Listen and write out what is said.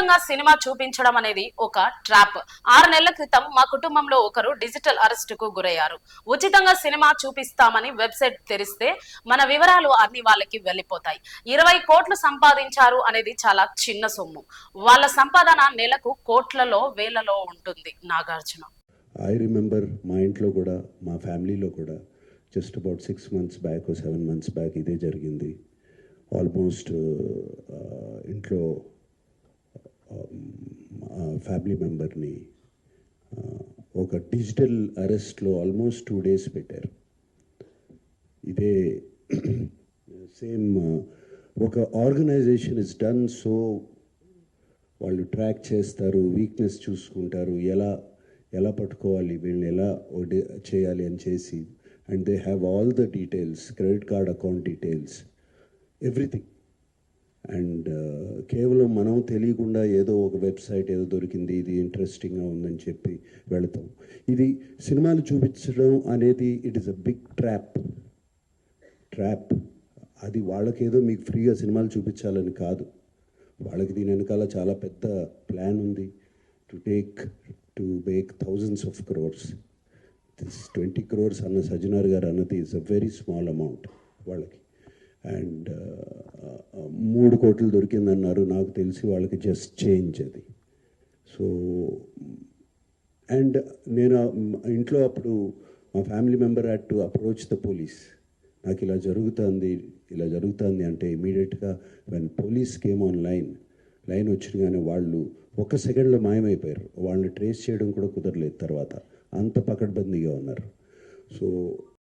ఉచితంగా సినిమా చూపించడం అనేది ఒక ట్రాప్. 6 నెలల క్రితం మా కుటుంబంలో ఒకరు డిజిటల్ అరెస్టుకు గురయ్యారు. ఉచితంగా సినిమా చూపిస్తామని వెబ్సైట్ తెరిస్తే మన వివరాలు అన్ని వాళ్ళకి వెళ్ళిపోతాయి. 20 కోట్లు సంపాదించారు అనేది చాలా చిన్న సొమ్ము. వాళ్ళ సంపాదన నెలకు కోట్లలో వేలలో ఉంటుంది. నాగార్జున. ఐ రిమెంబర్ మా ఇంట్లో కూడా, మా ఫ్యామిలీలో కూడా just about 6 months back 7 months back ఇదే జరిగింది. ఆల్మోస్ట్ ఇంట్లో ఫ్యామిలీ మెంబర్ని ఒక డిజిటల్ అరెస్ట్లో ఆల్మోస్ట్ 2 days పెట్టారు. ఇదే సేమ్ ఒక ఆర్గనైజేషన్ ఇస్ డన్ సో, వాళ్ళు ట్రాక్ చేస్తారు, వీక్నెస్ చూసుకుంటారు, ఎలా పట్టుకోవాలి, వీళ్ళని ఎలా చేయాలి అని చేసి, and they have all the details, credit card account details, everything. And కేవలం మనం తెలియకుండా ఏదో ఒక వెబ్సైట్ ఏదో దొరికింది, ఇది ఇంట్రెస్టింగ్గా ఉందని చెప్పి వెళతాం. ఇది సినిమాలు చూపించడం అనేది it is a big trap. అది వాళ్ళకేదో మీకు ఫ్రీగా సినిమాలు చూపించాలని కాదు, వాళ్ళకి దీని వెనకాల చాలా పెద్ద ప్లాన్ ఉంది. To make thousands of crores. This 20 crores అన్న సజ్జనార్ గారు అన్నది is a very small amount వాళ్ళకి. అండ్ 3 కోట్లు దొరికిందన్నారు, నాకు తెలిసి వాళ్ళకి జస్ట్ చేంజ్ అది. సో అండ్ నేను ఇంట్లో అప్పుడు మా family member had to approach the police. నాకు ఇలా జరుగుతుంది అంటే ఇమీడియట్గా when police came on line వచ్చినగానే వాళ్ళు 1 సెకండ్లో మాయమైపోయారు. వాళ్ళని ట్రేస్ చేయడం కూడా కుదరలేదు తర్వాత, అంత పకడ్బందీగా ఉన్నారు. సో